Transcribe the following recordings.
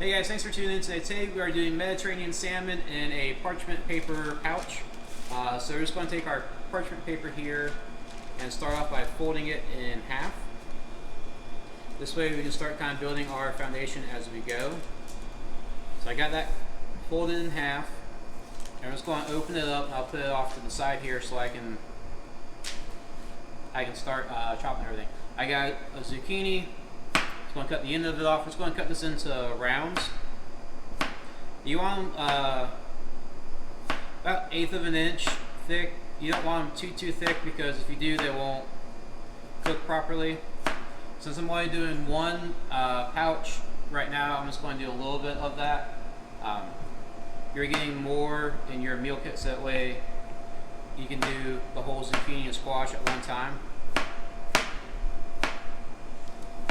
Hey guys, thanks for tuning in today. Today we are doing Mediterranean salmon in a parchment paper pouch. So we're just going to take our parchment paper here and start off by folding it in half. This way we can start kind of building our foundation as we go. So I got that folded in half. And I'm just going to open it up and I'll put it off to the side here so I can start chopping everything. I got a zucchini. Going to cut the end of it off. We're just going to cut this into rounds. You want them about 1/8 of an inch thick. You don't want them too thick because if you do, they won't cook properly. Since I'm only doing one pouch right now, I'm just going to do a little bit of that. You're getting more in your meal kit, so that way you can do the whole zucchini and squash at one time.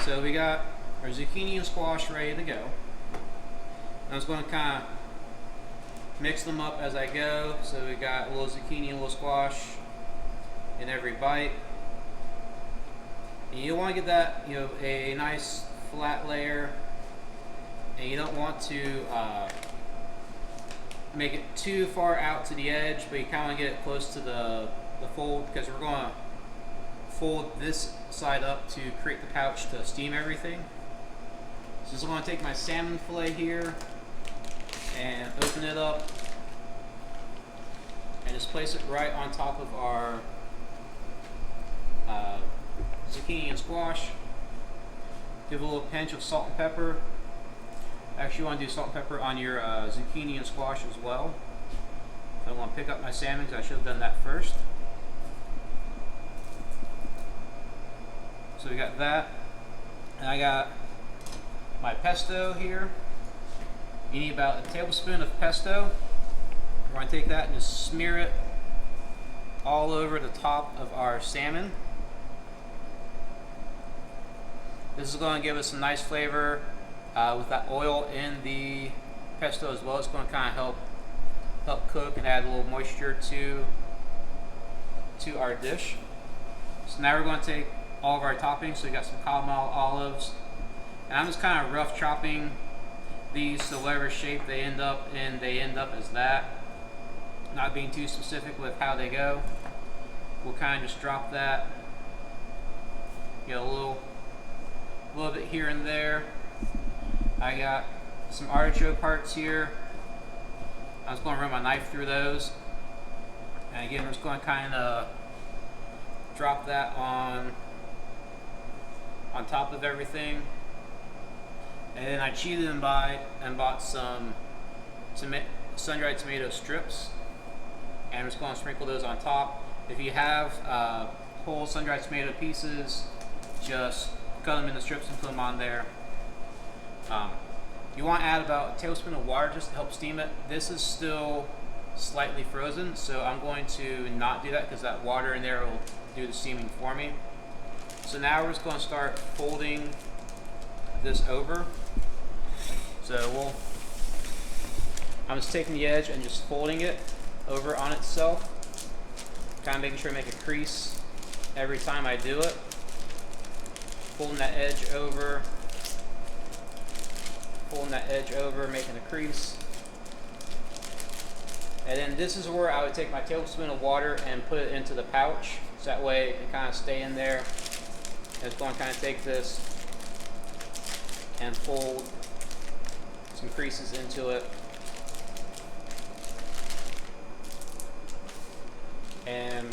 So we got our zucchini and squash ready to go. I'm just going to kind of mix them up as I go. So we got a little zucchini and a little squash in every bite. And you want to get that, a nice flat layer. And you don't want to make it too far out to the edge, but you kind of want to get it close to the fold, because we're going to fold this side up to create the pouch to steam everything. So I'm going to take my salmon fillet here and open it up and just place it right on top of our zucchini and squash. Give a little pinch of salt and pepper. Actually, you want to do salt and pepper on your zucchini and squash as well. I want to pick up my salmon because I should have done that first. So we got that, and I got my pesto here. You need about a tablespoon of pesto. We're going to take that and just smear it all over the top of our salmon. This is going to give us a nice flavor with that oil in the pesto as well. It's going to kind of help cook and add a little moisture to our dish. So now we're going to take all of our toppings. So we got some Kalamata olives, and I'm just kind of rough chopping these so whatever shape they end up in, they end up as that. Not being too specific with how they go. We'll kind of just drop that, get a little bit here and there. I got some artichoke parts here. I'm just going to run my knife through those, and again we're just going to kind of drop that on top of everything. And then I cheated and bought some sun-dried tomato strips, and I'm just going to sprinkle those on top. If you have whole sun-dried tomato pieces, just cut them into strips and put them on there. You want to add about a tablespoon of water just to help steam it. This is still slightly frozen, so I'm going to not do that because that water in there will do the steaming for me. So now we're just going to start folding this over. So I'm just taking the edge and just folding it over on itself, kind of making sure I make a crease every time I do it. Folding that edge over, making a crease. And then this is where I would take my tablespoon of water and put it into the pouch, so that way it can kind of stay in there. And it's going to kind of take this and fold some creases into it. And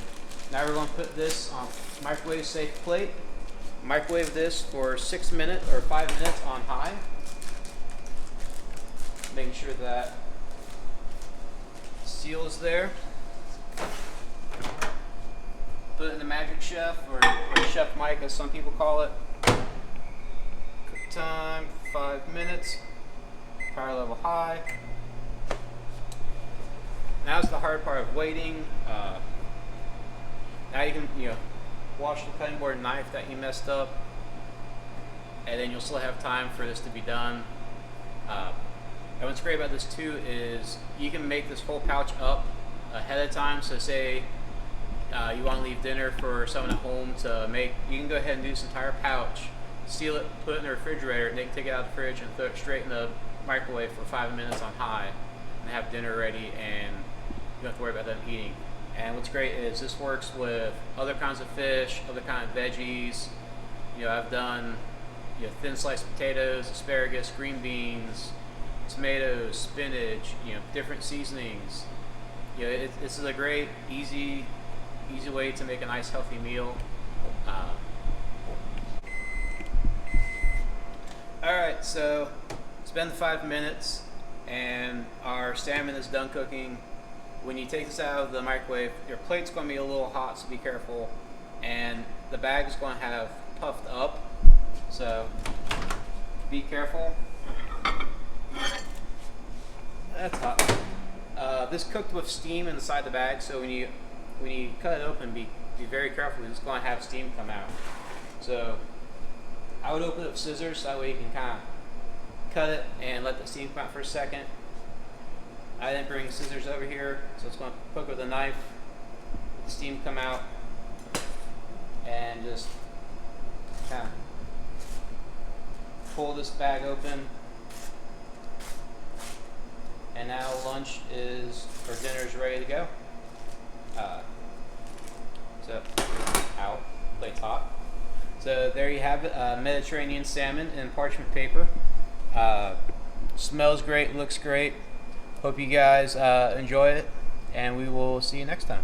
now we're going to put this on a microwave safe plate. Microwave this for 6 minutes or 5 minutes on high. Making sure that seal is there. Put it in the Magic Chef or Chef Mike as some people call it. Cook time 5 minutes. Power level high. Now is the hard part of waiting. Now you can wash the cutting board and knife that you messed up, and then you'll still have time for this to be done. And what's great about this too is you can make this whole pouch up ahead of time. So say you want to leave dinner for someone at home to make, you can go ahead and do this entire pouch, seal it, put it in the refrigerator, and they can take it out of the fridge and throw it straight in the microwave for 5 minutes on high and have dinner ready, and you don't have to worry about them eating. And what's great is this works with other kinds of fish, other kind of veggies. I've done thin sliced potatoes, asparagus, green beans, tomatoes, spinach, different seasonings. This is a great, easy way to make a nice, healthy meal. Alright, so it's been 5 minutes and our salmon is done cooking. When you take this out of the microwave, your plate's going to be a little hot, so be careful. And the bag is going to have puffed up, so be careful. That's hot. This cooked with steam inside the bag, so when you cut it open, be very careful because it's going to have steam come out. So I would open it with scissors, so that way you can kind of cut it and let the steam come out for a second. I didn't bring scissors over here, so it's going to cook with a knife, let the steam come out, and just kind of pull this bag open. And now lunch is, or dinner is ready to go. So, out, plate's hot. So there you have it, Mediterranean salmon in parchment paper. Smells great, looks great. Hope you guys enjoy it, and we will see you next time.